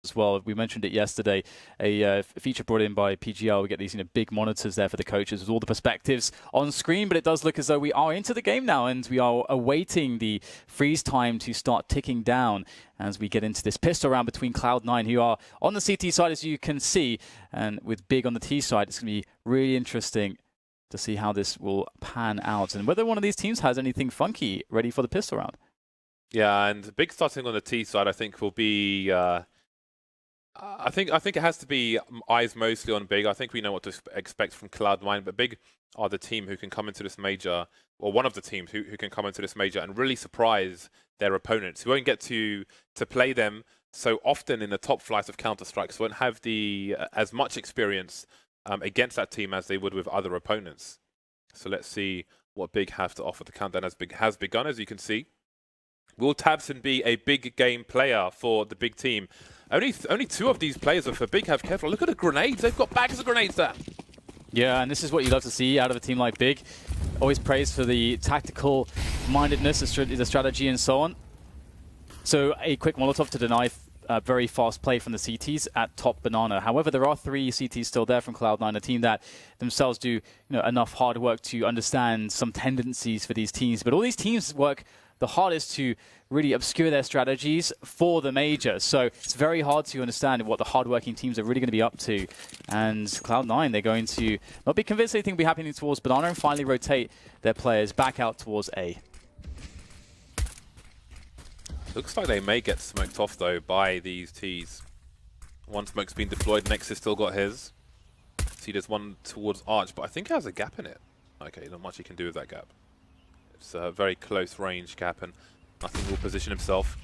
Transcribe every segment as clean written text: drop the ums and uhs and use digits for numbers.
as well. We mentioned it yesterday, a feature brought in by PGL. We get these big monitors there for the coaches with all the perspectives on screen, but it does look as though we are into the game now and we are awaiting the freeze time to start ticking down as we get into this pistol round between Cloud9, who are on the CT side, as you can see, and with Big on the T side. It's going to be really interesting to see how this will pan out and whether one of these teams has anything funky ready for the pistol round. Yeah, and Big starting on the T side, I think will be. I think it has to be eyes mostly on Big. I think we know what to expect from Cloud9, but Big are the team who can come into this major, or one of the teams who can come into this major and really surprise their opponents. We won't get to play them so often in the top flight of Counter-Strike, so won't have the as much experience against that team as they would with other opponents. So let's see what Big have to offer. The countdown has begun, as you can see. Will Tabson be a big game player for the Big team? Only two of these players are for Big have careful. Look at the grenades. They've got bags of grenades there. Yeah, and this is what you love to see out of a team like Big. Always praised for the tactical mindedness, the strategy, and so on. So a quick Molotov to deny very fast play from the CTs at top Banana. However, there are 3 CTs still there from Cloud9, a team that themselves do enough hard work to understand some tendencies for these teams. But all these teams work the hardest to really obscure their strategies for the major. So it's very hard to understand what the hardworking teams are really going to be up to. And Cloud9, they're going to not be convinced anything will be happening towards Banana and finally rotate their players back out towards A. Looks like they may get smoked off, though, by these Ts. One smoke's been deployed, Nexus still got his. See, there's one towards Arch, but I think it has a gap in it. Okay, not much he can do with that gap. It's a very close range gap, and nothing will position himself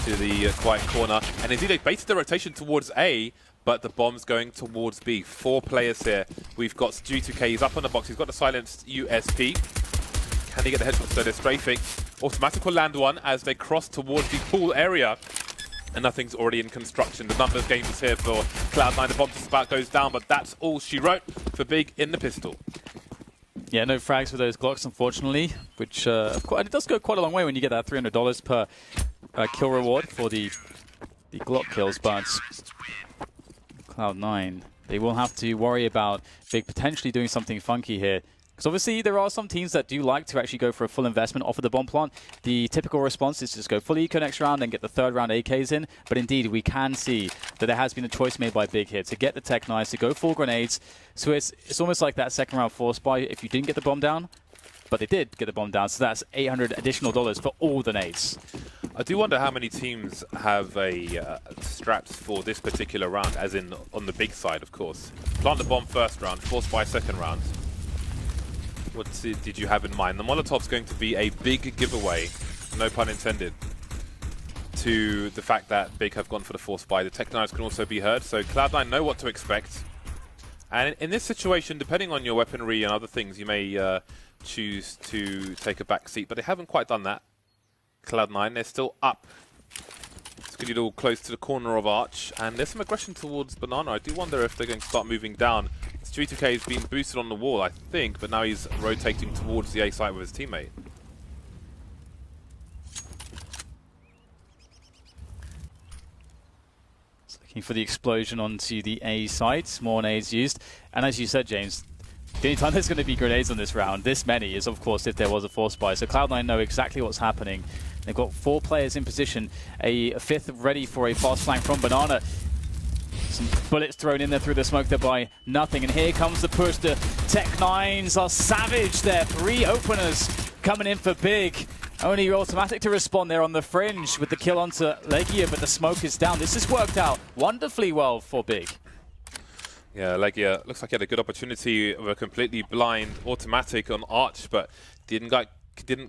into the quiet corner. And indeed, they baited the rotation towards A, but the bomb's going towards B. 4 players here. We've got Stu2K, he's up on the box, he's got the silenced USP. Can he get the headshot? So they're strafing. Automatic will land one as they cross towards the pool area. And nothing's already in construction. The numbers game is here for Cloud9. The bomb to spout goes down, but that's all she wrote for Big in the pistol. Yeah, no frags for those Glocks, unfortunately, which it does go quite a long way when you get that $300 per kill reward for the Glock kills, but Cloud9, they will have to worry about Big potentially doing something funky here. Because obviously there are some teams that do like to actually go for a full investment off of the bomb plant. The typical response is to just go full eco next round and get the 3rd round AKs in. But indeed, we can see that there has been a choice made by Big here to get the tech knives, to go full grenades. So it's almost like that 2nd round force buy if you didn't get the bomb down. But they did get the bomb down, so that's $800 additional for all the nades. I do wonder how many teams have straps for this particular round, as in on the Big side, of course. Plant the bomb 1st round, force buy 2nd round. What did you have in mind? The Molotov's going to be a big giveaway, no pun intended, to the fact that Big have gone for the force buy. The tech knives can also be heard, so Cloud9 know what to expect. And in this situation, depending on your weaponry and other things, you may choose to take a back seat, but they haven't quite done that. Cloud9, they're still up. It's going to get all close to the corner of Arch, and there's some aggression towards Banana. I do wonder if they're going to start moving down. Stu2K has been boosted on the wall, I think, but now he's rotating towards the A site with his teammate. Looking for the explosion onto the A site. More nades used. And as you said, James, the only time there's going to be grenades on this round, this many, is of course if there was a force buy. So Cloud9 know exactly what's happening. They've got 4 players in position, a 5th ready for a fast flank from Banana. Some bullets thrown in there through the smoke there by nothing. And here comes the push. The Tech-9s are savage there. 3 openers coming in for Big. Only automatic to respond there on the fringe with the kill onto Legia, but the smoke is down. This has worked out wonderfully well for Big. Yeah, Legia looks like he had a good opportunity of a completely blind automatic on Arch, but didn't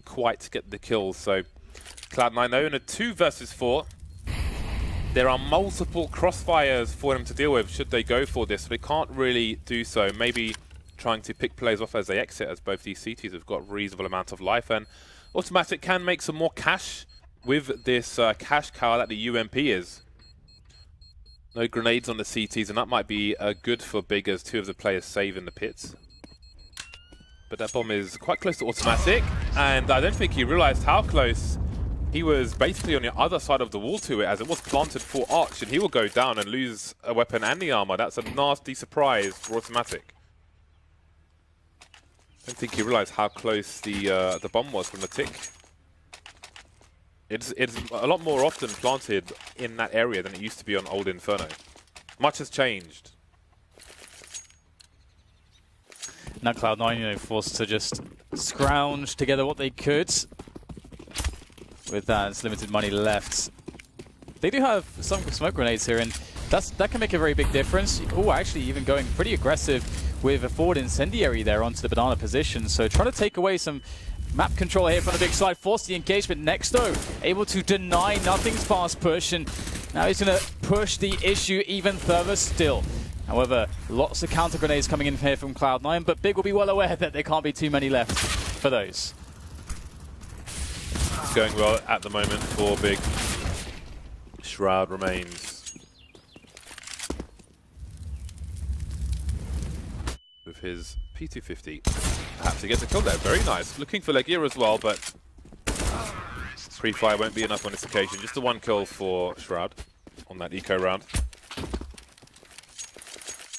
quite get the kill. So Cloud9 though in a 2 versus 4. There are multiple crossfires for them to deal with should they go for this. So they can't really do so. Maybe trying to pick players off as they exit, as both these CTs have got a reasonable amount of life. And automatic can make some more cash with this cash cow that the UMP is. No grenades on the CTs, and that might be good for Big as 2 of the players save in the pits. But that bomb is quite close to automatic, and I don't think he realized how close he was basically on the other side of the wall to it as it was planted for Arch, and he will go down and lose a weapon and the armor. That's a nasty surprise for Automatic. I don't think he realized how close the bomb was from the tick. It's a lot more often planted in that area than it used to be on old Inferno. Much has changed. Now Cloud9, forced to just scrounge together what they could. With that, it's limited money left. They do have some smoke grenades here, and that can make a very big difference. Oh, actually even going pretty aggressive with a forward incendiary there onto the banana position. So trying to take away some map control here from the big side, force the engagement. Next though, able to deny Nothing's fast push, and now he's going to push the issue even further still. However, lots of counter grenades coming in here from Cloud9, but Big will be well aware that there can't be too many left for those. It's going well at the moment for Big. Shroud remains with his P250. Perhaps he gets a kill there. Very nice. Looking for Legia as well, but pre-fire won't be enough on this occasion. Just the one kill for Shroud on that eco round.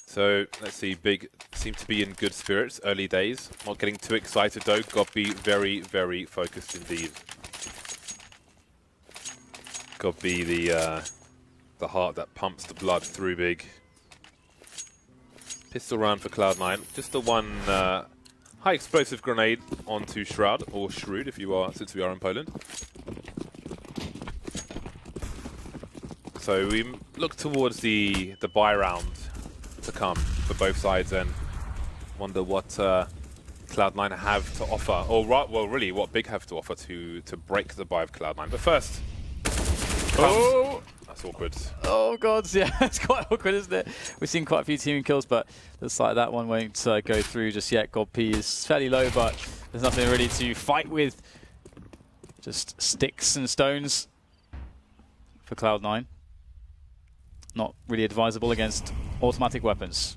So let's see, Big seem to be in good spirits, early days. Not getting too excited though, got to be very, very focused indeed. Got to be the heart that pumps the blood through Big. Pistol round for Cloud9, just the one high explosive grenade onto Shroud, or Shrewd if you are, since we are in Poland. So we look towards the buy round to come for both sides and wonder what Cloud9 have to offer, or well, really what Big have to offer to break the buy of Cloud9. But first, oh, that's awkward. Oh god, yeah, it's quite awkward, isn't it? We've seen quite a few teaming kills, but looks like that one won't go through just yet. God P is fairly low, but there's nothing really to fight with. Just sticks and stones for Cloud9. Not really advisable against automatic weapons.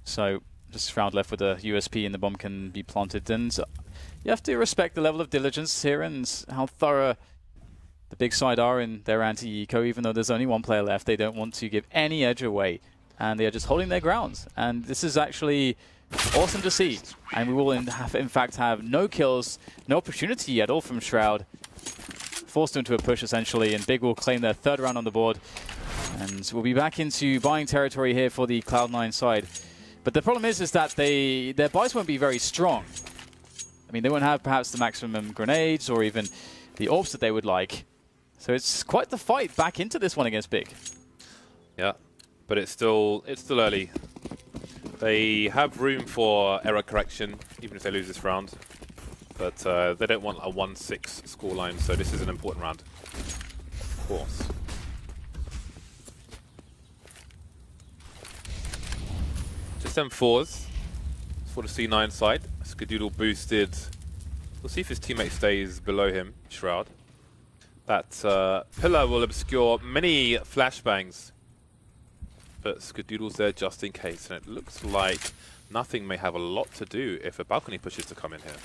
So just Shroud left with a USP and the bomb can be planted. And you have to respect the level of diligence here and how thorough the big side are in their anti-eco. Even though there's only one player left, they don't want to give any edge away. And they are just holding their ground. And this is actually awesome to see. And we will in fact have no kills, no opportunity at all from Shroud. Forced into a push essentially, and Big will claim their third round on the board. And we'll be back into buying territory here for the Cloud9 side. But the problem is that their buys won't be very strong. I mean, they won't have perhaps the maximum grenades or even the orbs that they would like. So it's quite the fight back into this one against Big. Yeah, but it's still early. They have room for error correction, even if they lose this round. But they don't want a 1-6 scoreline, so this is an important round, of course. Just M4s for the C9 side. Skadoodle boosted. We'll see if his teammate stays below him, Shroud. That pillar will obscure many flashbangs. But Skadoodle's there just in case. And it looks like Nothing may have a lot to do if a balcony pushes to come in here.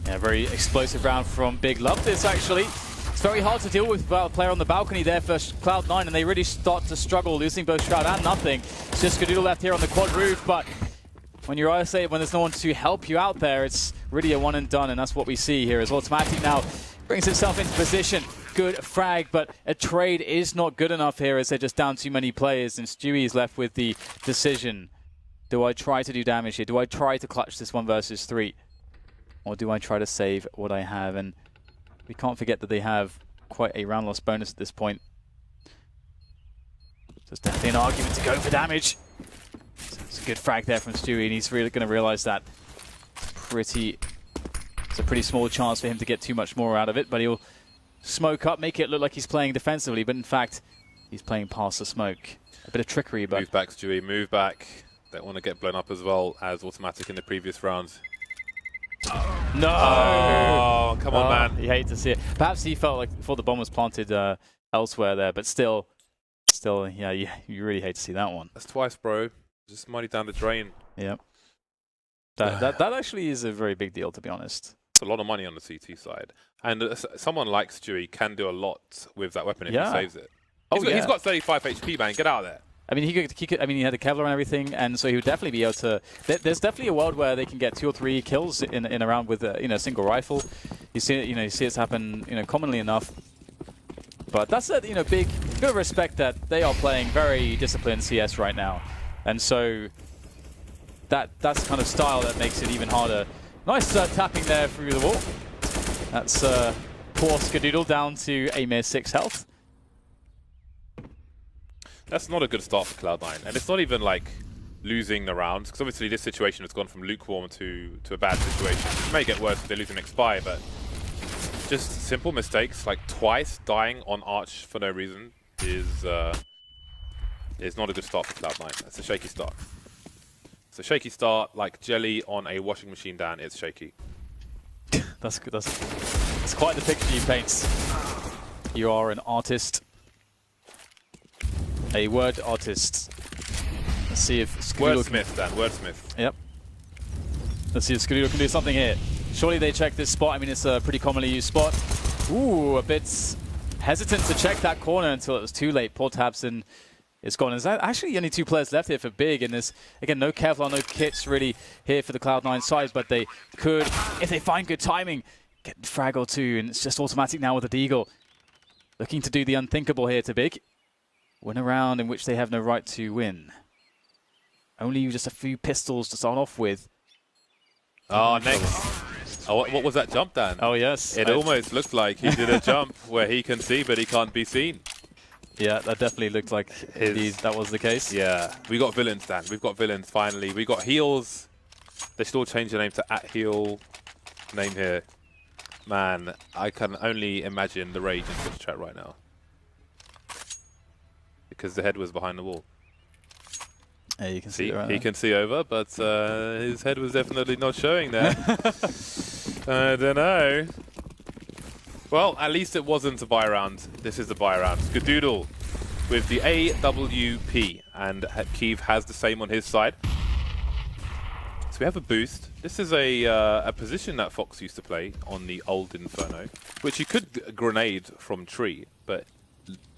Yeah, very explosive round from Big. Love this, actually. It's very hard to deal with a player on the balcony there for Cloud9, and they really start to struggle, losing both Shroud and Nothing. It's just Skadoodle left here on the quad roof, but when you're isolated, when there's no one to help you out there, it's really a one and done, and that's what we see here as Automatic now brings himself into position. Good frag, but a trade is not good enough here as they're just down too many players, and Stewie is left with the decision. Do I try to do damage here? Do I try to clutch this 1 versus 3? Or do I try to save what I have? And we can't forget that they have quite a round loss bonus at this point. So it's definitely an argument to go for damage. So it's a good frag there from Stewie, and he's really going to realize that it's a pretty small chance for him to get too much more out of it, but he'll smoke up, make it look like he's playing defensively, but in fact, he's playing past the smoke. A bit of trickery, but... Move back, Stewie, move back. Don't want to get blown up as well as Automatic in the previous rounds. No! Oh, come on, man. You hate to see it. Perhaps he felt like before the bomb was planted elsewhere there, but still, yeah, you really hate to see that one. That's twice, bro. Just money down the drain. Yep. That actually is a very big deal, to be honest. a lot of money on the CT side. And someone like Stewie can do a lot with that weapon if he saves it. He's got 35 HP, man. Get out of there. I mean, he could. I mean, he had the Kevlar and everything, and so he would definitely be able to. There's definitely a world where they can get 2 or 3 kills in a round with a single rifle. You see it happen commonly enough. But that's a big bit of respect that they are playing very disciplined CS right now, and so that's the kind of style that makes it even harder. Nice tapping there through the wall. That's poor Skadoodle down to a mere 6 health. That's not a good start for Cloud9, and it's not even like losing the round, because obviously this situation has gone from lukewarm to a bad situation. It may get worse if they lose the next buy, but just simple mistakes, like twice dying on Arch for no reason, is not a good start for Cloud9. It's a shaky start. It's a shaky start, like jelly on a washing machine, Dan. It's shaky. That's good. That's quite the picture you paint. You are an artist. A word artist. Let's see if Skadoodle Wordsmith, Dan. Wordsmith. Yep. Let's see if Skadoodle can do something here. Surely they check this spot. I mean, it's a pretty commonly used spot. Ooh, a bit hesitant to check that corner until it was too late. Poor Tabson is gone. There's actually only 2 players left here for Big, and there's, again, no Kevlar, no kits really here for the Cloud9 side, but they could, if they find good timing, get a frag or 2, and it's just automatic now with the Deagle. Looking to do the unthinkable here to Big. Win a round in which they have no right to win. Only just a few pistols to start off with. Oh, next. Oh, what was that jump, Dan? Oh, yes. It almost looked like he did a jump where he can see, but he can't be seen. Yeah, that definitely looked like indeed that was the case. Yeah, we got villains, Dan. We've got villains, finally. We got heals. They still changed the name to @heal name here. Man, I can only imagine the rage in Twitch chat right now. Because the head was behind the wall. Yeah, you can see it right he there. can see over, but his head was definitely not showing there. I don't know. Well, at least it wasn't a buy round. This is a buy round. Skadoodle with the AWP, and Keeve has the same on his side. So we have a boost. This is a position that Fox used to play on the old Inferno, which you could grenade from tree, but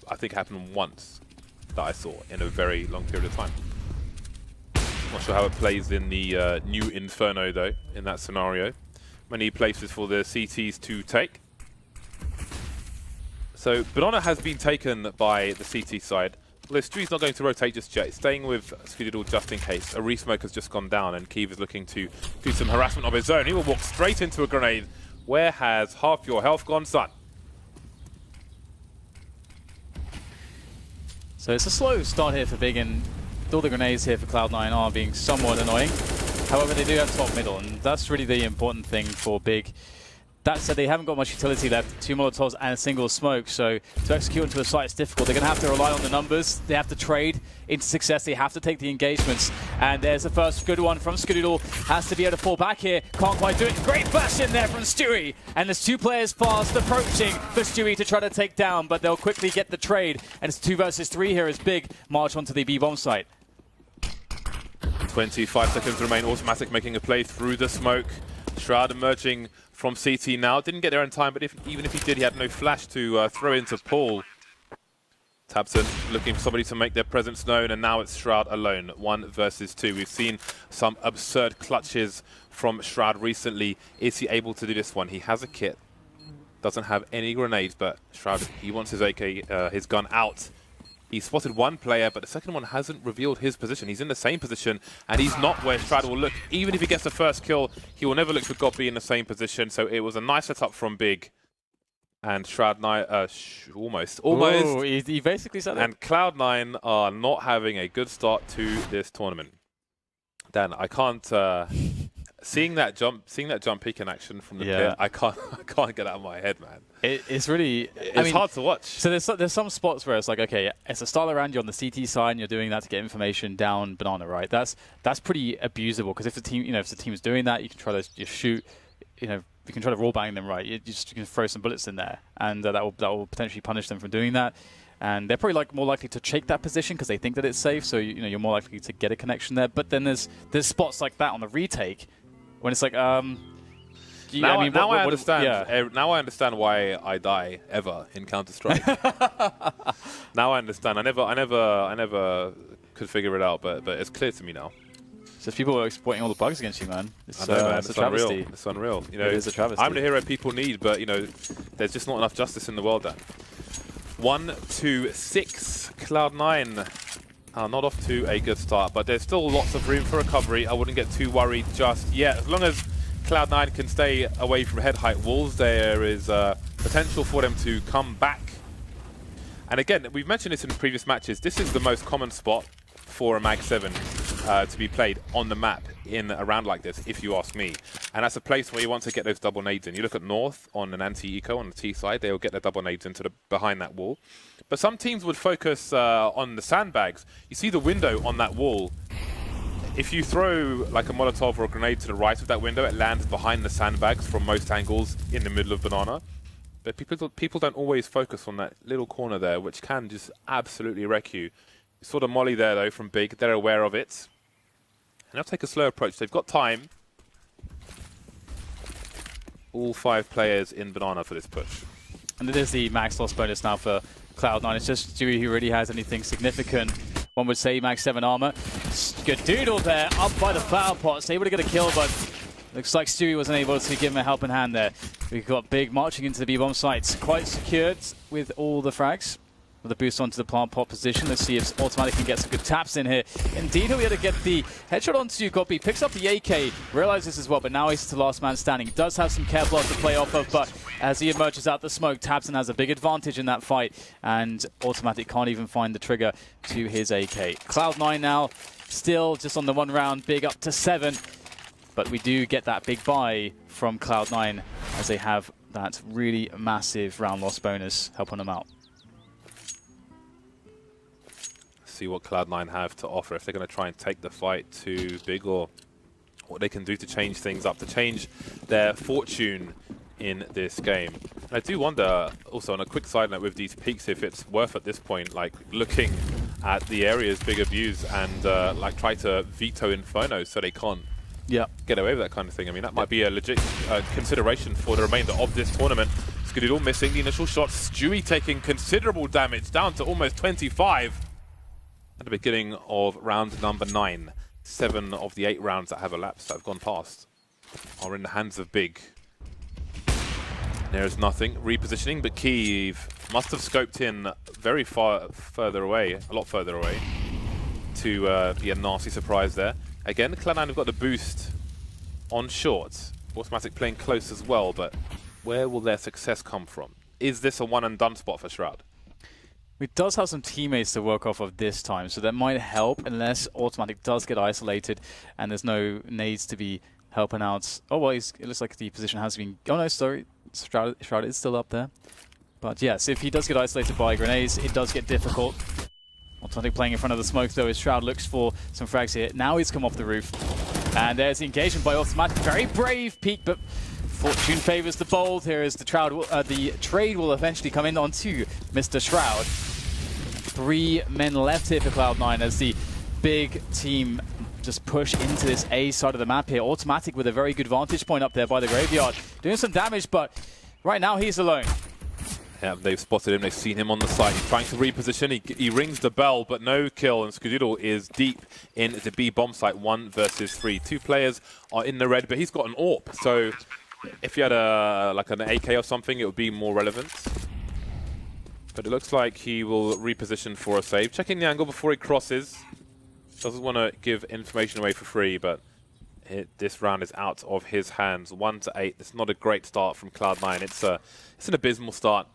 I think it happened once that I saw in a very long period of time. Not sure how it plays in the new Inferno though, in that scenario. Many places for the CTs to take. So Banana has been taken by the CT side. Although Stewie's not going to rotate just yet, staying with Skadoodle just in case. A re-smoke has just gone down and Keeve is looking to do some harassment of his own. He will walk straight into a grenade. Where has half your health gone, son? So it's a slow start here for Big, and all the grenades here for Cloud9 are being somewhat annoying. However, they do have top middle, and that's really the important thing for Big. That said, they haven't got much utility left. 2 Molotovs and a single smoke, so to execute into a site is difficult. They're going to have to rely on the numbers. They have to trade into success. They have to take the engagements. And there's the first good one from Skadoodle. Has to be able to fall back here. Can't quite do it. Great flash in there from Stewie. And there's 2 players fast approaching for Stewie to try to take down, but they'll quickly get the trade. And it's 2 versus 3 here as Big march onto the B-bomb site. 25 seconds remain. Automatic making a play through the smoke. Shroud emerging from CT now. Didn't get there in time, but even if he did, he had no flash to throw into Paul. Tabson looking for somebody to make their presence known, and now it's Shroud alone. 1 versus 2. We've seen some absurd clutches from Shroud recently. Is he able to do this one? He has a kit. Doesn't have any grenades, but Shroud, he wants his AK, his gun out. He spotted 1 player, but the second one hasn't revealed his position. He's in the same position, and he's not where Shroud will look. Even if he gets the first kill, he will never look for Gobby in the same position. So it was a nice setup from Big. And Shroud9, almost. Ooh, he basically said it. And Cloud9 are not having a good start to this tournament. Dan, I can't... Seeing that jump peek in action from the pit, I can't get out of my head, man. It's really... It's hard to watch. So there's some spots where it's like, okay, it's a style around you on the CT side, and you're doing that to get information down Banana, right? That's pretty abusable, because if the team's doing that, you can try to just shoot, you can try to raw bang them, right? You can throw some bullets in there, and that will potentially punish them for doing that. And they're probably more likely to take that position because they think that it's safe. So you're more likely to get a connection there. But then there's spots like that on the retake when it's like, Now I, mean, now I what, understand. yeah. Now I understand why I die ever in Counter-Strike. Now I understand. I never could figure it out, but it's clear to me now. Just people are exploiting all the bugs against you, man. It's, I know, man. it's a It's travesty. unreal. It's unreal. You know, It is a travesty. I'm the hero people need, but you know, there's just not enough justice in the world. Then 1, 2, 6. Cloud9 are not off to a good start, but there's still lots of room for recovery. I wouldn't get too worried just yet. As long as Cloud9 can stay away from head height walls, there is potential for them to come back. And again, we've mentioned this in previous matches. This is the most common spot for a Mag 7 to be played on the map in a round like this, if you ask me. And that's a place where you want to get those double nades in. You look at North on an anti-eco on the T side, they'll get their double nades into behind that wall. But some teams would focus on the sandbags. You see the window on that wall. If you throw like a Molotov or a grenade to the right of that window, it lands behind the sandbags from most angles in the middle of Banana. But people don't always focus on that little corner there, which can just absolutely wreck you. You saw the molly there, though, from Big. They're aware of it. And they'll take a slow approach. They've got time. All 5 players in Banana for this push. And it is the max loss bonus now for Cloud9. It's just Stewie who really has anything significant. One would say max 7 armor. Good doodle there, up by the flower pots. Able to get a kill, but looks like Stewie wasn't able to give him a helping hand there. We've got Big marching into the B-bomb sites. Quite secured with all the frags. With a boost onto the plant pot position. Let's see if Automatic can get some good taps in here. Indeed, he'll be able to get the headshot onto Goppy. Picks up the AK, realizes as well, but now he's the last man standing. Does have some care block to play off of, but as he emerges out the smoke, Tabson has a big advantage in that fight, and Automatic can't even find the trigger to his AK. Cloud9 now, still just on the 1 round, Big up to 7, but we do get that big buy from Cloud9 as they have that really massive round loss bonus helping them out. See what Cloud9 have to offer, if they're going to try and take the fight to Big, or what they can do to change things up, to change their fortune in this game. And I do wonder, also on a quick side note with these peaks, if it's worth at this point, like looking at the areas Big abuse and like try to veto Inferno so they can't get away with that kind of thing. I mean, that might be a legit consideration for the remainder of this tournament. Skadidal missing the initial shot. Stewie taking considerable damage, down to almost 25. At the beginning of round number 9, 7 of the 8 rounds that have elapsed, that have gone past, are in the hands of Big. There is nothing. Repositioning, but Kiev must have scoped in very further away, a lot further away, to be a nasty surprise there. Again, Cloud9 have got the boost on short. Automatic playing close as well, but where will their success come from? Is this a one and done spot for Shroud? We does have some teammates to work off of this time, so that might help unless Automatic does get isolated and there's no nades to be helping out. Oh, well, it looks like the position has been... Oh, no, sorry. Shroud is still up there. But yes, if he does get isolated by grenades, it does get difficult. Automatic playing in front of the smoke, though, as Shroud looks for some frags here. Now he's come off the roof. And there's the engagement by Automatic. Very brave peek, but fortune favors the bold. Here is the trade will eventually come in onto Mr. Shroud. 3 men left here for Cloud9 as the Big team just push into this A side of the map here. Automatic with a very good vantage point up there by the graveyard. Doing some damage, but right now he's alone. Yeah, they've spotted him. They've seen him on the site. He's trying to reposition. He rings the bell, but no kill. And Skadoodle is deep in the B bomb site. 1 versus 3. 2 players are in the red, but he's got an AWP. So if you had like an AK or something, it would be more relevant. But it looks like he will reposition for a save. Checking the angle before he crosses. Doesn't want to give information away for free, but this round is out of his hands. 1 to 8. It's not a great start from Cloud9. It's an abysmal start.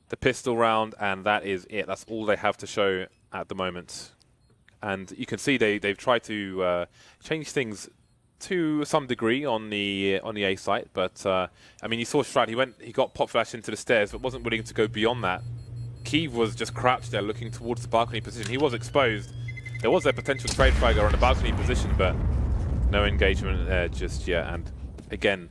The pistol round, and that is it. That's all they have to show at the moment. And you can see they've tried to change things to some degree on the A site, but I mean, you saw Shroud. He got pop flash into the stairs, but wasn't willing to go beyond that. Kiev was just crouched there, looking towards the balcony position. He was exposed. There was a potential trade fragger on the balcony position, but no engagement there just yet. And again,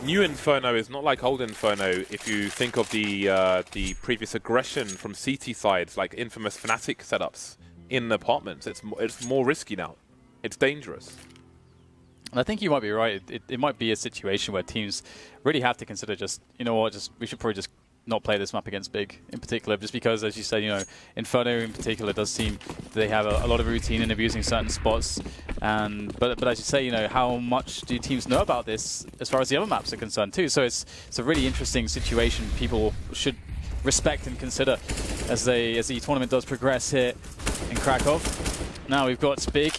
new Inferno is not like old Inferno. If you think of the previous aggression from CT sides, like infamous Fnatic setups in apartments, it's more risky now. It's dangerous. And I think you might be right. It might be a situation where teams really have to consider just, you know what, we should probably just not play this map against Big in particular, just because, as you said, you know, Inferno in particular does seem they have a lot of routine in abusing certain spots. But as you say, you know, how much do teams know about this as far as the other maps are concerned too? So it's a really interesting situation people should respect and consider as the tournament does progress here in Krakow. Now we've got Big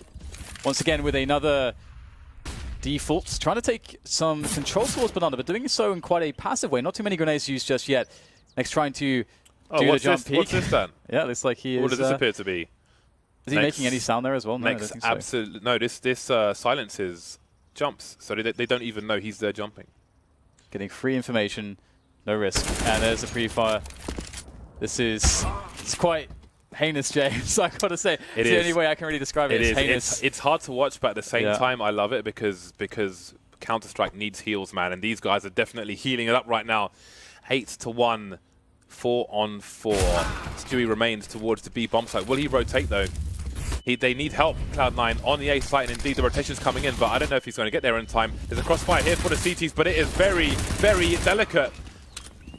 once again with another default, trying to take some control towards Banana, but doing so in quite a passive way. Not too many grenades used just yet. Next, trying to do the jump peek. What's this then? Yeah, looks like he is. What does this appear to be? Is he making any sound there as well? No, I don't think so. Absolutely. No, this silences jumps, so they don't even know he's there jumping. Getting free information, no risk. And there's a pre-fire. It's quite heinous, James. I gotta say, it's the only way I can really describe it. It's heinous. It's hard to watch, but at the same time, I love it because Counter-Strike needs heals, man, and these guys are definitely healing it up right now. 8-1, 4-on-4. Stewie remains towards the B bomb site. Will he rotate though? They need help, Cloud9, on the A site, and indeed the rotation's coming in, but I don't know if he's going to get there in time. There's a crossfire here for the CTs, but it is very, very delicate.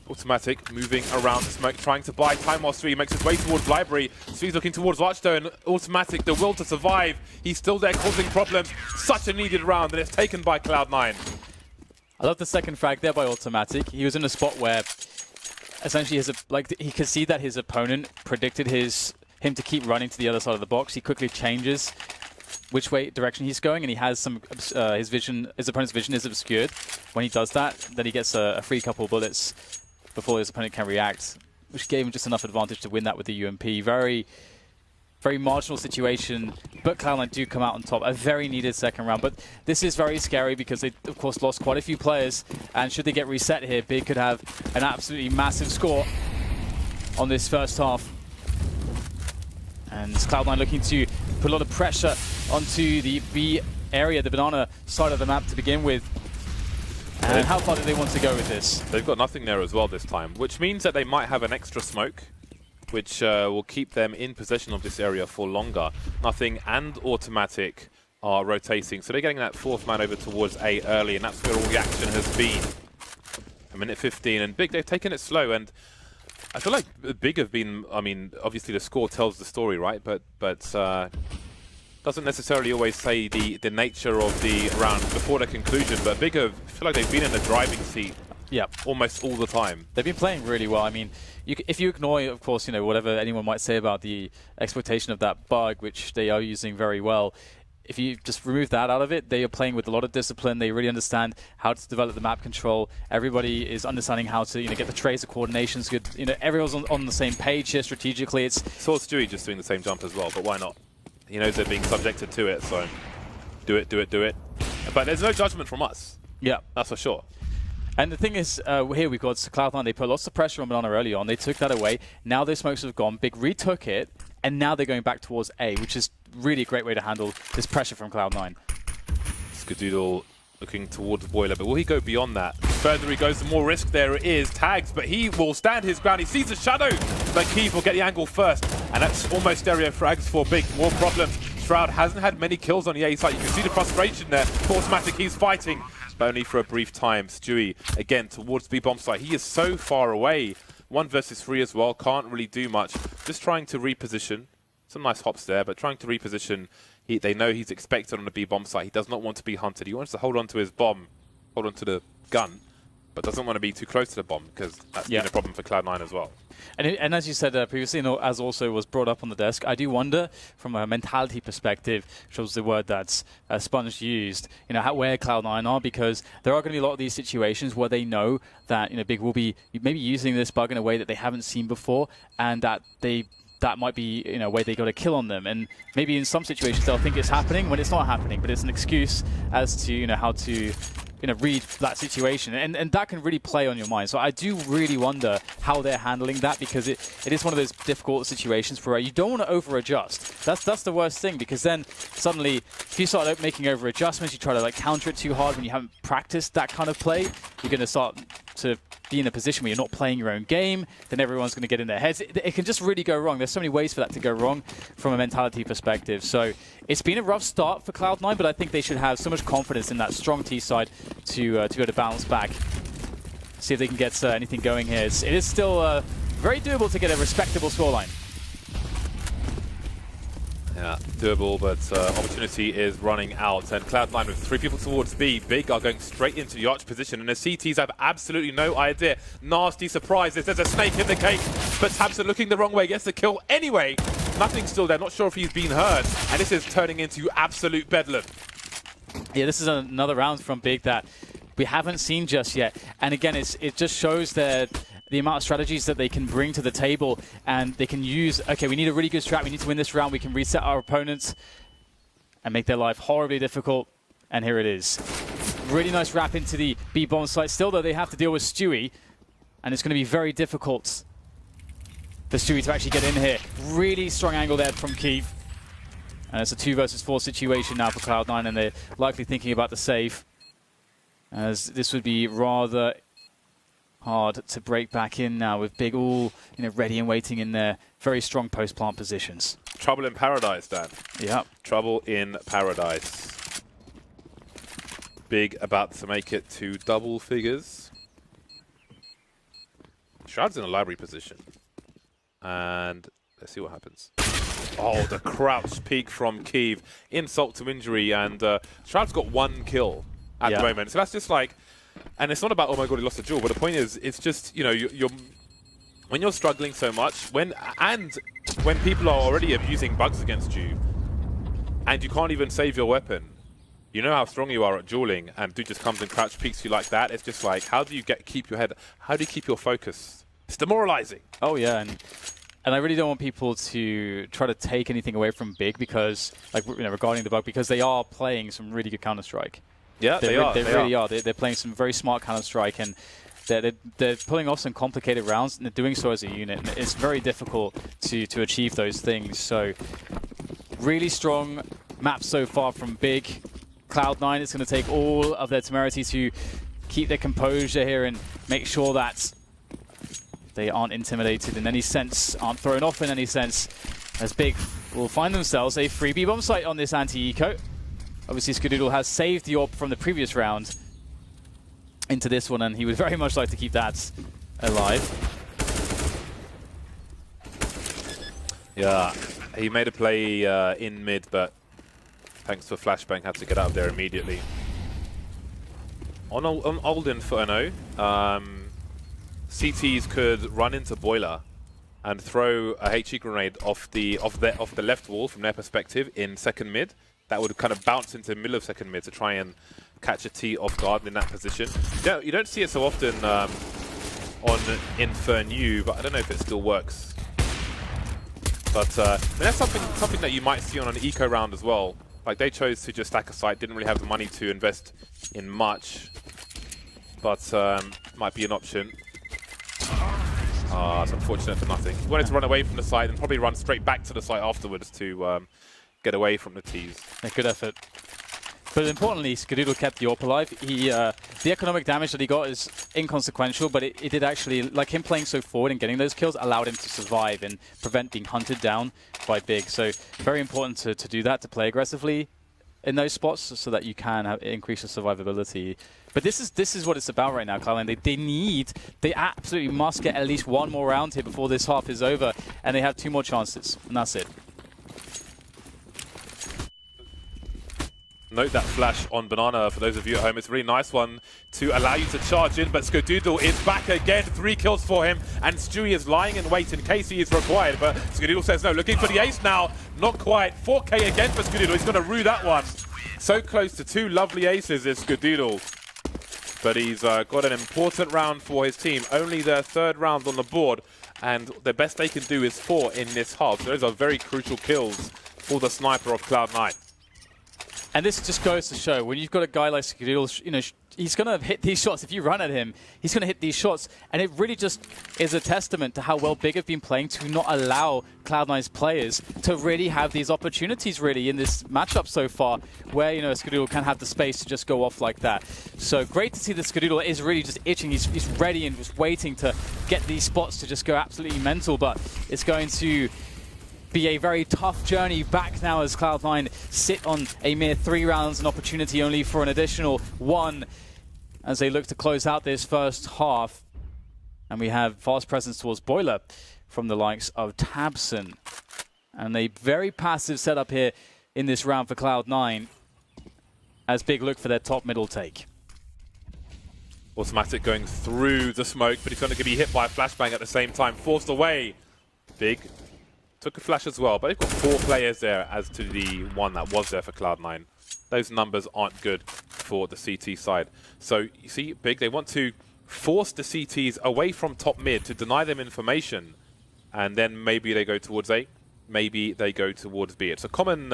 Automatic moving around the smoke, trying to buy time while Sui makes his way towards Library. Sui's looking towards Archdo, and Automatic, the will to survive. He's still there causing problems. Such a needed round, and it's taken by Cloud9. I love the second frag there by Automatic. He was in a spot where essentially he could see that his opponent predicted him to keep running to the other side of the box. He quickly changes which direction he's going, and he has some his opponent's vision is obscured. When he does that, then he gets a free couple bullets before his opponent can react, which gave him just enough advantage to win that with the UMP. Very, very marginal situation, but Cloud9 do come out on top. A very needed second round, but this is very scary because they, of course, lost quite a few players, and should they get reset here, Big could have an absolutely massive score on this first half. And Cloud9 looking to put a lot of pressure onto the B area, the Banana side of the map to begin with. And how far do they want to go with this? They've got nothing there as well this time, which means that they might have an extra smoke, which will keep them in possession of this area for longer. Nothing and Automatic are rotating, so they're getting that fourth man over towards A early, and that's where all the action has been. A minute 15, and Big, they've taken it slow, and I feel like Big have been, I mean, obviously the score tells the story, right? But doesn't necessarily always say the nature of the round before the conclusion, but Big have, I feel like they've been in the driving seat almost all the time. They've been playing really well. I mean, if you ignore, of course, you know, whatever anyone might say about the exploitation of that bug, which they are using very well, if you just remove that out of it, they are playing with a lot of discipline. They really understand how to develop the map control. Everybody is understanding how to, you know, get the tracer coordinations good. You know, everyone's on the same page here strategically. Saw Stewie just doing the same jump as well, but why not? He knows they're being subjected to it, so do it. But there's no judgment from us. Yeah, that's for sure. And the thing is, here we've got Cloud9. They put lots of pressure on Banana early on. They took that away. Now their smokes have gone. Big retook it, and now they're going back towards A, which is really a great way to handle this pressure from Cloud9. Skadoodle looking towards Boiler, but will he go beyond that? The further he goes, the more risk there is. Tags, but he will stand his ground. He sees the shadow, but Keith will get the angle first, and that's almost stereo frags for Big. More problems. Shroud hasn't had many kills on the A side. You can see the frustration there. Automatic, he's fighting, but only for a brief time. Stewie, again, towards the B-bomb site. He is so far away. 1 versus 3 as well. Can't really do much. Just trying to reposition. Some nice hops there, but trying to reposition. They know he's expected on the B-bomb site. He does not want to be hunted. He wants to hold on to his bomb, hold on to the gun, but doesn't want to be too close to the bomb because that's been a problem for Cloud9 as well. And as you said previously, as also was brought up on the desk, I do wonder from a mentality perspective, which was the word that Sponge used, you know, where Cloud9 are, because there are going to be a lot of these situations where they know that, you know, Big will be maybe using this bug in a way that they haven't seen before, and that might be, you know, a way they got a kill on them. And maybe in some situations they'll think it's happening when it's not happening, but it's an excuse as to, you know, how to, you know, read that situation. And that can really play on your mind. So I do really wonder how they're handling that, because it is one of those difficult situations where you don't want to over-adjust. That's the worst thing, because then suddenly if you start making over-adjustments, you try to like counter it too hard when you haven't practiced that kind of play, you're going to start to be in a position where you're not playing your own game, then everyone's going to get in their heads. It can just really go wrong. There's so many ways for that to go wrong from a mentality perspective. So it's been a rough start for Cloud9, but I think they should have so much confidence in that strong T side to be able to bounce back. See if they can get anything going here. It is still very doable to get a respectable scoreline. Yeah, doable, but opportunity is running out. And Cloud9 with 3 people towards B. Big are going straight into the arch position, and the CTs have absolutely no idea. Nasty surprises. There's a snake in the cake, but Tabson looking the wrong way, gets the kill anyway. Nothing's still there, not sure if he's been heard, and this is turning into absolute bedlam. Yeah, this is another round from Big that we haven't seen just yet. And again, it just shows that the amount of strategies that they can bring to the table, and they can use, okay, we need a really good strat, we need to win this round, we can reset our opponents and make their life horribly difficult, and here it is. Really nice wrap into the B bomb site. Still, though, they have to deal with Stewie, and it's going to be very difficult for Stewie to actually get in here. Really strong angle there from Keith. And it's a 2 versus 4 situation now for Cloud9, and they're likely thinking about the save, as this would be rather hard to break back in now with Big all ready and waiting in their very strong post-plant positions. Trouble in paradise, Dan. Yeah. Trouble in paradise. Big about to make it to double figures. Shroud's in a library position. And let's see what happens. Oh, the crouch peek from Kiev. Insult to injury, and Shroud's got 1 kill at the moment. So that's just like, and it's not about, oh my god, he lost a duel, but the point is, it's just, you're when you're struggling so much, when people are already abusing bugs against you, and you can't even save your weapon, you know how strong you are at dueling, and dude just comes and crouch peeks you like that. It's just like, how do you keep your head, how do you keep your focus? It's demoralizing. Oh yeah, and I really don't want people to try to take anything away from Big, because, like, regarding the bug, because they are playing some really good Counter-Strike. Yeah, they really are. They're playing some very smart Counter-Strike, and they're pulling off some complicated rounds, and they're doing so as a unit. And it's very difficult to achieve those things. So really strong map so far from Big. Cloud9 is going to take all of their temerity to keep their composure here and make sure that they aren't intimidated in any sense, aren't thrown off in any sense, as Big will find themselves a freebie bomb site on this anti-eco. Obviously, Skadoodle has saved the AWP from the previous round into this one, and he would very much like to keep that alive. Yeah, he made a play in mid, but thanks for flashbang, had to get out of there immediately. On old Inferno, CTs could run into Boiler and throw a HE grenade off the left wall from their perspective in second mid. That would kind of bounce into the middle of second mid to try and catch a T off guard in that position. You don't see it so often on Inferno, but I don't know if it still works. But I mean, that's something that you might see on an eco round as well. Like, they chose to just stack a site, didn't really have the money to invest in much, but might be an option. It's unfortunate for nothing. He wanted to run away from the site and probably run straight back to the site afterwards to get away from the T's. Yeah, good effort. But importantly, Skadoodle kept the AWP alive. The economic damage that he got is inconsequential, but it did actually, like him playing so forward and getting those kills, allowed him to survive and prevent being hunted down by Big. So very important to do that, to play aggressively in those spots so that you can increase your survivability. But this is what it's about right now, Cloud9. They absolutely must get at least 1 more round here before this half is over, and they have 2 more chances, and that's it. Note that flash on Banana for those of you at home. It's a really nice one to allow you to charge in, but Skadoodle is back again. 3 kills for him, and Stewie is lying in wait in case he is required, but Skadoodle says no. Looking for the ace now. Not quite. 4K again for Skadoodle. He's going to rue that one. So close to 2 lovely aces is Skadoodle. But he's got an important round for his team. Only their 3rd round on the board, and the best they can do is 4 in this half. So those are very crucial kills for the sniper of Cloud9. And this just goes to show, when you've got a guy like Skadoodle, he's going to hit these shots. If you run at him, he's going to hit these shots. And it really just is a testament to how well Big have been playing to not allow Cloud9's players to really have these opportunities really in this matchup so far, where, you know, Skadoodle can have the space to just go off like that. So great to see that Skadoodle is really just itching. He's ready and just waiting to get these spots to just go absolutely mental. But it's going to be a very tough journey back now as Cloud9 sit on a mere 3 rounds, an opportunity only for an additional 1 as they look to close out this first half. And we have fast presence towards Boiler from the likes of Tabson. And a very passive setup here in this round for Cloud9 as Big look for their top middle take. Automatic going through the smoke, but he's going to be hit by a flashbang at the same time. Forced away. Big took a flash as well, but they've got 4 players there as to the one that was there for Cloud9. Those numbers aren't good for the CT side. So you see, Big, they want to force the CTs away from top mid to deny them information, and then maybe they go towards A, maybe they go towards B. It's a common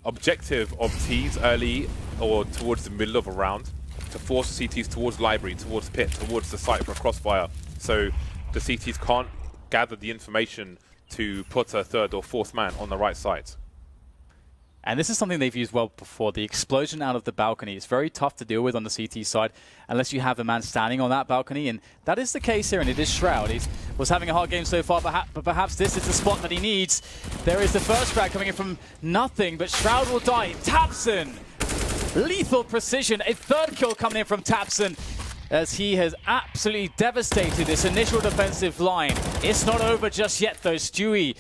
objective of Ts early or towards the middle of a round to force the CTs towards library, towards pit, towards the site for a crossfire. So the CTs can't gather the information to put a 3rd or 4th man on the right side. And this is something they've used well before. The explosion out of the balcony is very tough to deal with on the CT side unless you have a man standing on that balcony. And that is the case here, and it is Shroud. He was having a hard game so far, but perhaps this is the spot that he needs. There is the first frag coming in from nothing, but Shroud will die. Tabson! Lethal precision. A 3rd kill coming in from Tabson, as he has absolutely devastated this initial defensive line. It's not over just yet, though. Stewie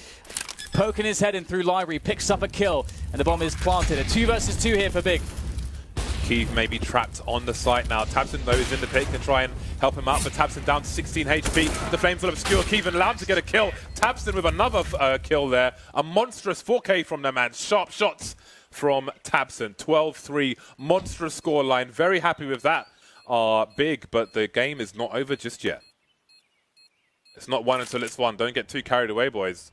poking his head in through library, picks up a kill, and the bomb is planted. A 2 versus 2 here for Big. Keeve may be trapped on the site now. Tabson, though, is in the pit, can try and help him out, but Tabson down to 16 HP. The flames will obscure Keeve and allowed to get a kill. Tabson with another kill there. A monstrous 4K from the man. Sharp shots from Tabson. 12-3, monstrous scoreline. Very happy with that. Big, but the game is not over just yet. It's not won until it's won. Don't get too carried away, boys.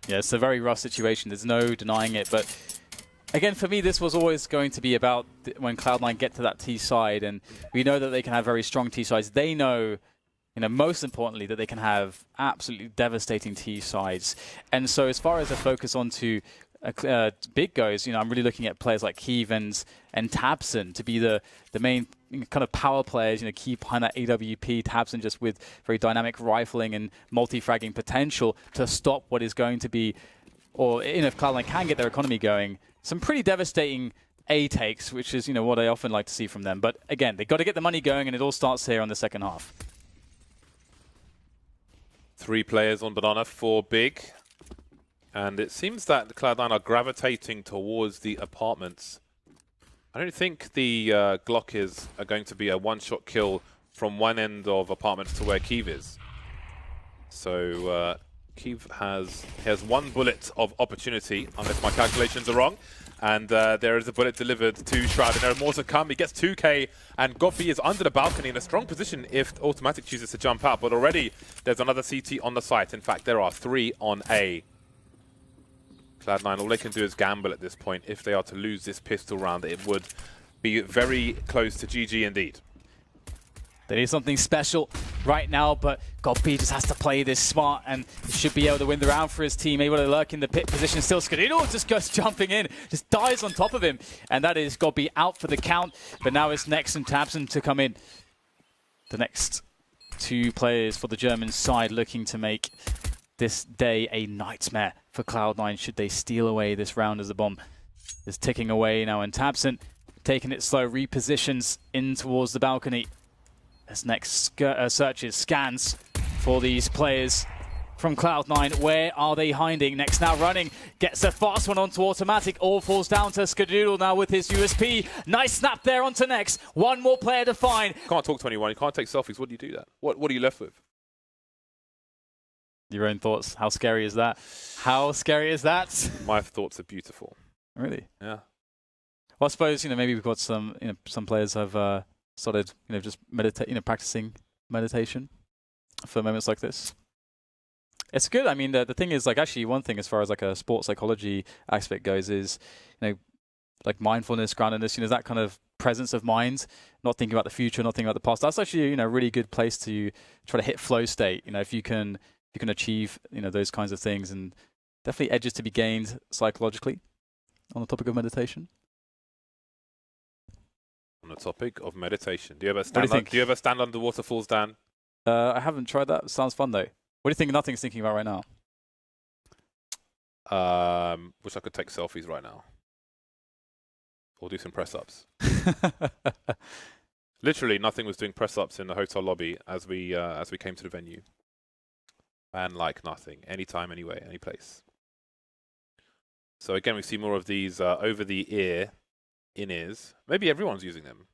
Yeah, it's a very rough situation. There's no denying it. But again, for me, this was always going to be about when Cloud9 get to that T side, and we know that they can have very strong T sides. They know, you know, most importantly, that they can have absolutely devastating T sides. And so, as far as the focus onto Big goes, you know, I'm really looking at players like Keeve and Tabson to be the main kind of power players, you know, Keeve behind that AWP, Tabson just with very dynamic rifling and multi-fragging potential to stop what is going to be, or you know, if Cloud9 can get their economy going, some pretty devastating A takes, which is, you know, what I often like to see from them. But again, they've got to get the money going, and it all starts here on the second half. 3 players on Banana for Big. And it seems that the Cloud9 are gravitating towards the apartments. I don't think the Glockers are going to be a one-shot kill from one end of apartments to where Keeve is. So Keeve has 1 bullet of opportunity, unless my calculations are wrong. And there is a bullet delivered to Shroud, and there are more to come. He gets 2K, and Goffy is under the balcony in a strong position if Automatic chooses to jump out. But already there's another CT on the site. In fact, there are 3 on A. Cloud9, all they can do is gamble at this point. If they are to lose this pistol round, it would be very close to GG indeed. They need something special right now, but Goppy just has to play this smart, and he should be able to win the round for his team. Able to lurk in the pit position still. Skadoodle just goes jumping in, just dies on top of him, and that is Goppy out for the count. But now it's Nex and Tabson to come in. The next 2 players for the German side looking to make this day a nightmare for Cloud9 should they steal away this round as the bomb is ticking away now. And Tabson taking it slow, repositions in towards the balcony as Nex searches, scans for these players from Cloud9. Where are they hiding? Nex now running, gets a fast one onto Automatic, all falls down to Skadoodle now with his USP. Nice snap there onto Nex. 1 more player to find. You can't talk to anyone, you can't take selfies. What do you do that? What are you left with? Your own thoughts. How scary is that? How scary is that? My thoughts are beautiful. Really? Yeah. Well, I suppose, you know, maybe we've got some, you know, some players have started, you know, just practicing meditation for moments like this. It's good. I mean, the thing is, like, actually, one thing as far as like a sports psychology aspect goes is, you know, like mindfulness, groundedness, you know, that kind of presence of mind, not thinking about the future, not thinking about the past. That's actually a really good place to try to hit flow state. If you can achieve those kinds of things, and definitely edges to be gained psychologically on the topic of meditation. On the topic of meditation, do you ever stand under waterfalls, Dan? I haven't tried that. Sounds fun though. What do you think Nothing's thinking about right now? Wish I could take selfies right now. Or do some press-ups. Literally, Nothing was doing press-ups in the hotel lobby as we came to the venue. And like Nothing, anytime, anywhere, any place. So again, we see more of these over-the-ear in-ears. Maybe everyone's using them.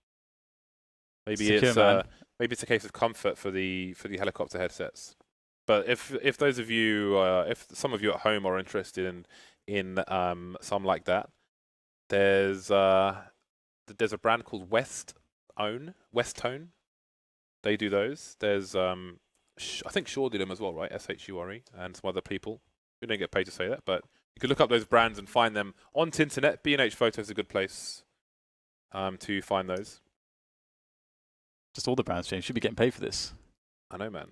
Maybe it's a case of comfort for the helicopter headsets. But if those of you, if some of you at home are interested in some like that, there's a brand called Westone. They do those. There's I think Shure do them as well, right? SHURE and some other people. We don't get paid to say that, but you could look up those brands and find them on Tinternet. B&H Photo is a good place to find those. Just all the brands, James. Should be getting paid for this. I know, man.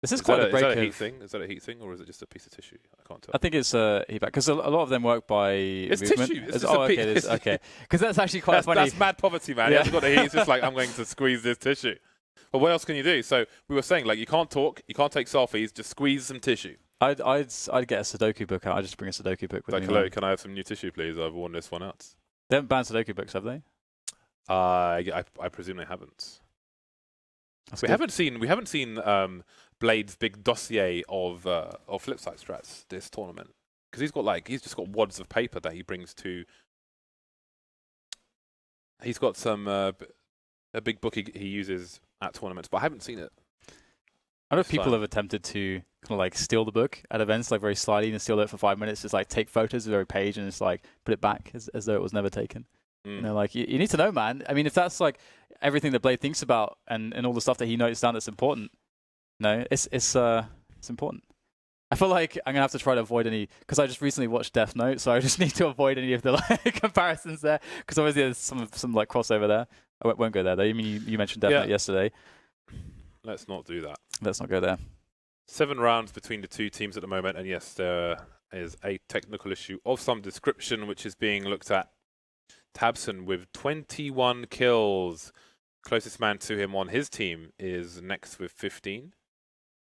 This is quite a break. Is that a heat thing? Is that a heat thing, or is it just a piece of tissue? I can't tell. I think it's heat back, because a lot of them work by it's movement. Tissue. It's okay. Because that's actually quite funny. That's mad poverty, man. Yeah. He hasn't got the heat. It's just like, I'm going to squeeze this tissue. But what else can you do? So we were saying, like, you can't talk, you can't take selfies, just squeeze some tissue. I'd get a Sudoku book out. I'd just bring a Sudoku book with me. Like, hello, can I have some new tissue, please? I've worn this one out. They haven't banned Sudoku books, have they? I presume they haven't. We haven't seen Blade's big dossier of flip side strats this tournament, because he's just got wads of paper that he brings to. He's got some a big book he uses at tournaments, but I haven't seen it. I know people have attempted to kind of like steal the book at events, like very slyly, and steal it for 5 minutes, just like take photos of every page and just like put it back as though it was never taken. Like you need to know, man. I mean, if that's like everything that Blade thinks about and all the stuff that he notes down that's important, it's important. I feel like I'm gonna have to try to avoid any, because I just recently watched Death Note, so I just need to avoid any of the like comparisons there, because obviously there's some like crossover there. I won't go there though. You mentioned Death Note yesterday. Let's not do that. Let's not go there. 7 rounds between the two teams at the moment, and yes, there is a technical issue of some description which is being looked at. Tabson with 21 kills. Closest man to him on his team is Next with 15.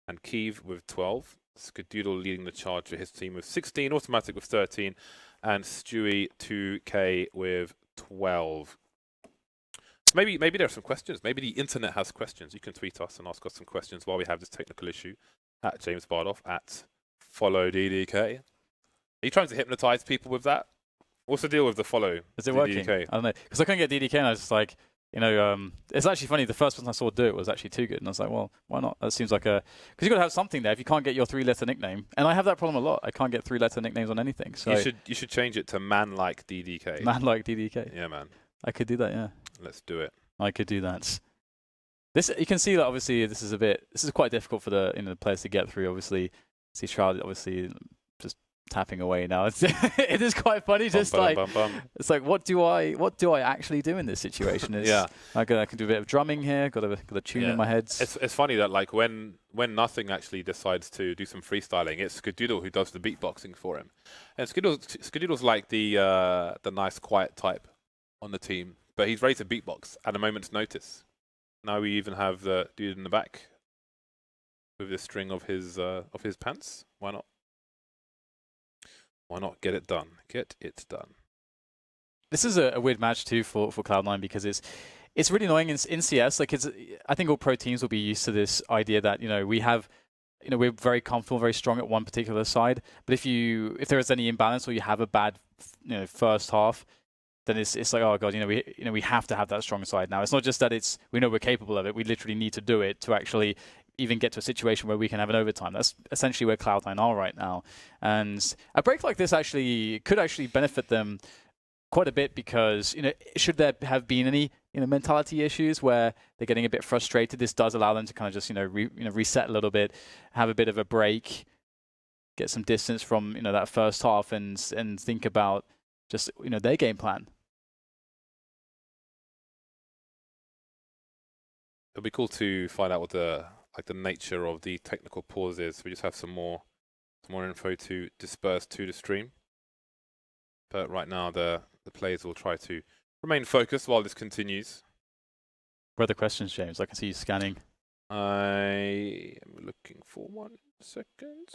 And Kiev with 12. Skadoodle leading the charge for his team with 16. Automatic with 13. And Stewie 2K with 12. Maybe there are some questions. Maybe the internet has questions. You can tweet us and ask us some questions while we have this technical issue. At James Bardoff, at FollowDDK. Are you trying to hypnotize people with that? What's the deal with the follow? Is it working? DDK? I don't know. Because I couldn't get DDK and I was just like, it's actually funny. The first person I saw do it was actually Too Good. And I was like, well, why not? That seems like because you've got to have something there if you can't get your 3-letter nickname. And I have that problem a lot. I can't get 3-letter nicknames on anything. So you should change it to Man Like DDK. Man Like DDK. Yeah, man. I could do that, yeah. Let's do it. I could do that. This, you can see that obviously this is quite difficult for the players to get through. Obviously, see Shroud obviously just tapping away now. It is quite funny. Just it's like what do I actually do in this situation? Yeah, I can do a bit of drumming here. Got a tune in my head. It's funny that like when Nothing actually decides to do some freestyling, it's Skadoodle who does the beatboxing for him, and Skadoodle's like the nice quiet type on the team, but he's ready to beatbox at a moment's notice. Now we even have the dude in the back with the string of his pants. Why not? Why not get it done? Get it done. This is a weird match too for Cloud9, because it's really annoying in CS. Like I think all pro teams will be used to this idea that we're very comfortable, very strong at one particular side. But if there is any imbalance or you have a bad first half, then it's like, oh god, we have to have that strong side now. It's not just that we know we're capable of it. We literally need to do it to actually even get to a situation where we can have an overtime. That's essentially where Cloud9 are right now. And a break like this could actually benefit them quite a bit, because should there have been any mentality issues where they're getting a bit frustrated, this does allow them to kind of just reset a little bit, have a bit of a break, get some distance from that first half, and think about just their game plan. It'll be cool to find out what the nature of the technical pause is. We just have some more info to disperse to the stream. But right now, the players will try to remain focused while this continues. What are the questions, James? I can see you scanning. I am looking for 1 second.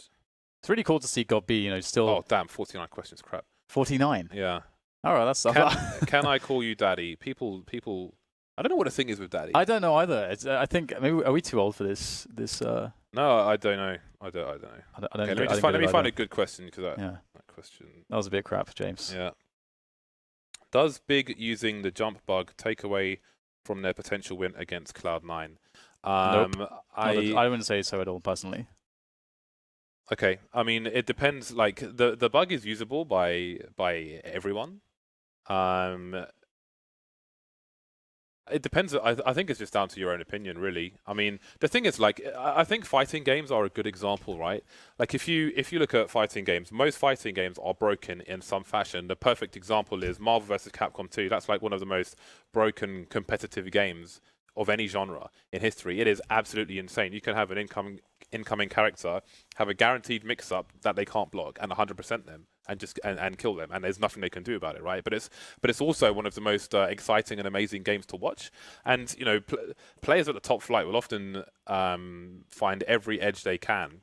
It's really cool to see God B, still... Oh, damn, 49 questions, crap. 49? Yeah. All right, that's... Can I call you daddy? People... I don't know what the thing is with daddy. I don't know either. I think, maybe, are we too old for this? No, I don't know. I don't know. Let me find a good question, because that question... That was a bit crap, James. Yeah. Does Big using the jump bug take away from their potential win against Cloud9? Nope. I wouldn't say so at all, personally. Okay. I mean, it depends. Like, the bug is usable by everyone. It depends. I think it's just down to your own opinion, really. I mean, the thing is, like, I think fighting games are a good example, right? Like, if you look at fighting games, most fighting games are broken in some fashion. The perfect example is Marvel vs. Capcom 2. That's like one of the most broken competitive games of any genre in history. It is absolutely insane. You can have an incoming character have a guaranteed mix-up that they can't block and 100% them and kill them, and there's nothing they can do about it, right? But it's also one of the most exciting and amazing games to watch. And players at the top flight will often find every edge they can.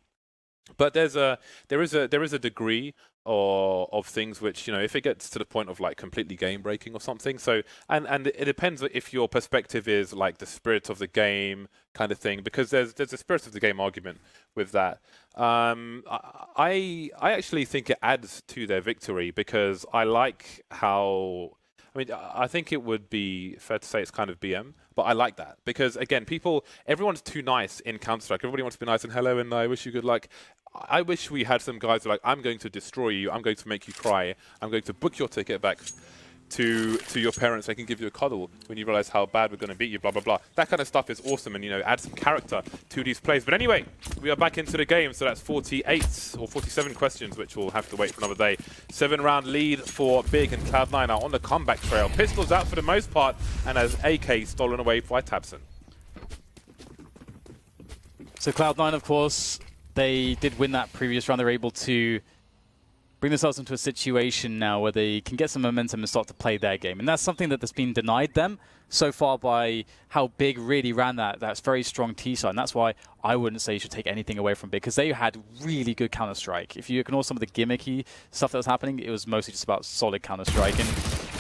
But there is a degree of things which, if it gets to the point of like completely game breaking or something. So and it depends if your perspective is like the spirit of the game kind of thing, because there's a spirit of the game argument with that. I actually think it adds to their victory, because I like how... I mean, I think it would be fair to say it's kind of BM, but I like that, because again, everyone's too nice in Counter-Strike. Everybody wants to be nice and hello and I wish you good luck. I wish we had some guys who are like, I'm going to destroy you, I'm going to make you cry, I'm going to book your ticket back to your parents. I can give you a cuddle when you realize how bad we're going to beat you, blah, blah, blah. That kind of stuff is awesome, and, add some character to these plays. But anyway, we are back into the game, so that's 48 or 47 questions, which we'll have to wait for another day. 7-round lead for Big, and Cloud9 are on the comeback trail. Pistols out for the most part, and as AK stolen away by Tabson. So Cloud9, of course, they did win that previous round. They were able to bring themselves into a situation now where they can get some momentum and start to play their game. And that's something that's been denied them so far by how Big really ran that's very strong T side. And that's why I wouldn't say you should take anything away from Big, because they had really good Counter-Strike. If you ignore some of the gimmicky stuff that was happening, it was mostly just about solid Counter-Strike. And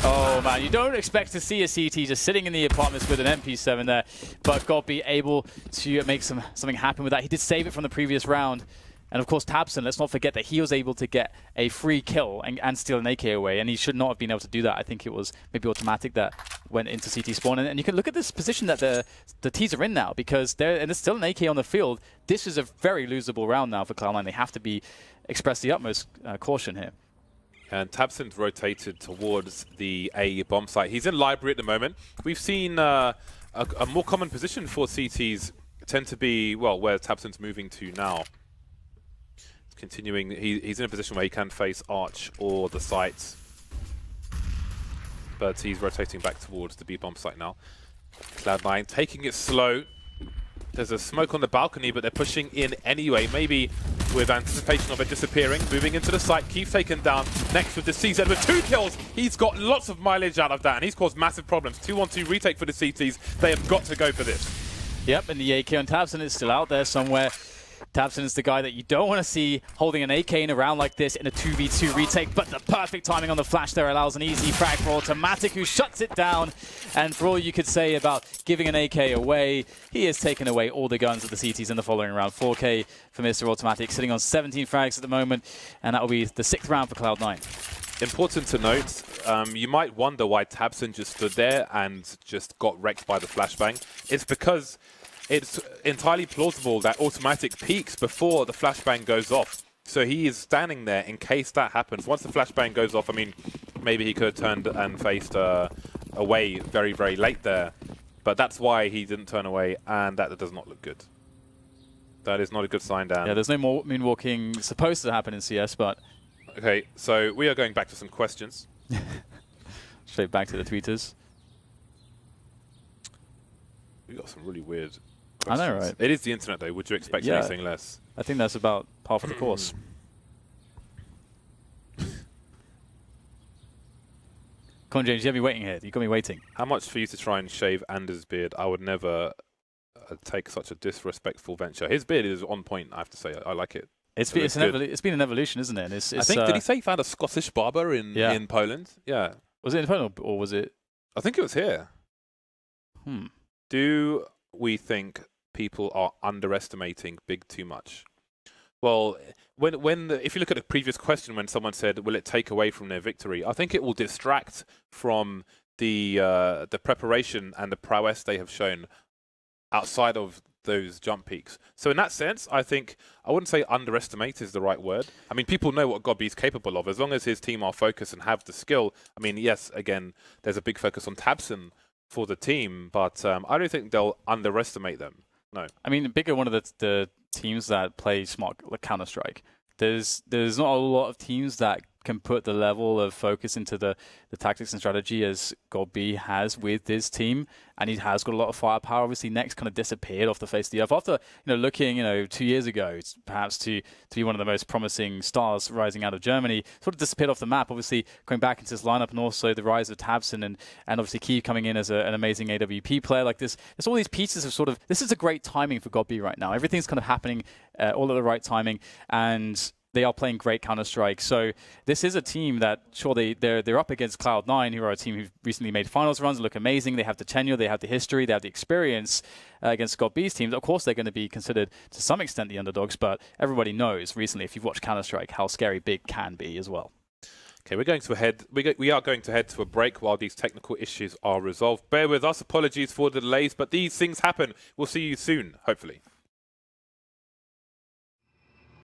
oh man, you don't expect to see a CT just sitting in the apartments with an MP7 there, but God be able to make something happen with that. He did save it from the previous round. And of course, Tabson, let's not forget that he was able to get a free kill and steal an AK away, and he should not have been able to do that. I think it was maybe automatic that went into CT spawn. And you can look at this position that the T's are in now, because there's still an AK on the field. This is a very losable round now for Cloud9. They have to express the utmost caution here. And Tabson's rotated towards the A bomb site. He's in library at the moment. We've seen a more common position for CTs tend to be, well, where Tabson's moving to now. Continuing, he's in a position where he can face Arch or the site, but he's rotating back towards the B bomb site now. Cloud9 taking it slow. There's a smoke on the balcony, but they're pushing in anyway, maybe with anticipation of it disappearing. Moving into the site, Keith taken down next with the CZ with 2 kills. He's got lots of mileage out of that, and he's caused massive problems. 2-on-2 retake for the CTs. They have got to go for this. Yep, and the AK on Tabson is still out there somewhere. Tabson is the guy that you don't want to see holding an AK in a round like this in a 2v2 retake, but the perfect timing on the flash there allows an easy frag for Automatic, who shuts it down. And for all you could say about giving an AK away, he has taken away all the guns of the CTs in the following round. 4K for Mr. Automatic, sitting on 17 frags at the moment, and that will be the 6th round for Cloud9. Important to note, you might wonder why Tabson just stood there and just got wrecked by the flashbang. It's because it's entirely plausible that Automatic peaks before the flashbang goes off. So he is standing there in case that happens. Once the flashbang goes off, I mean, maybe he could have turned and faced away very, very late there. But that's why he didn't turn away, and that does not look good. That is not a good sign, Dan. Yeah, there's no more moonwalking supposed to happen in CS, but... Okay, so we are going back to some questions. Straight back to the tweeters. We got some really weird questions. I know, right? It is the internet, though. Would you expect anything less? I think that's about half of the course. Come on, James, you have me waiting here. You got me waiting. How much for you to try and shave Anders' beard? I would never take such a disrespectful venture. His beard is on point, I have to say. I like it. It's been an evolution, isn't it? And it's, I think, did he say he found a Scottish barber in Poland? Yeah. Was it in Poland or was it? I think it was here. Do we think people are underestimating Big too much? Well, if you look at the previous question when someone said, will it take away from their victory? I think it will distract from the preparation and the prowess they have shown outside of those jump peaks. So in that sense, I think I wouldn't say underestimate is the right word. I mean, people know what Gobby's capable of. As long as his team are focused and have the skill. I mean, yes, again, there's a big focus on Tabson for the team, but I don't think they'll underestimate them. No. I mean, Big are one of the teams that play smart, like Counter-Strike. There's not a lot of teams that can put the level of focus into the tactics and strategy as Gobby has with his team, and he has got a lot of firepower. Obviously, Next kind of disappeared off the face of the earth after looking 2 years ago perhaps to be one of the most promising stars rising out of Germany. Sort of disappeared off the map. Obviously, going back into this lineup, and also the rise of Tabson and obviously Key coming in as an amazing AWP player like this. There's all these pieces of this is a great timing for Gobby right now. Everything's kind of happening all at the right timing, and they are playing great Counter-Strike. So this is a team that, sure, they're up against Cloud9, who are a team who've recently made finals runs, look amazing. They have the tenure, they have the history, they have the experience against Gobby's teams. Of course, they're going to be considered, to some extent, the underdogs, but everybody knows recently, if you've watched Counter-Strike, how scary Big can be as well. Okay, we are going to head to a break while these technical issues are resolved. Bear with us. Apologies for the delays, but these things happen. We'll see you soon, hopefully.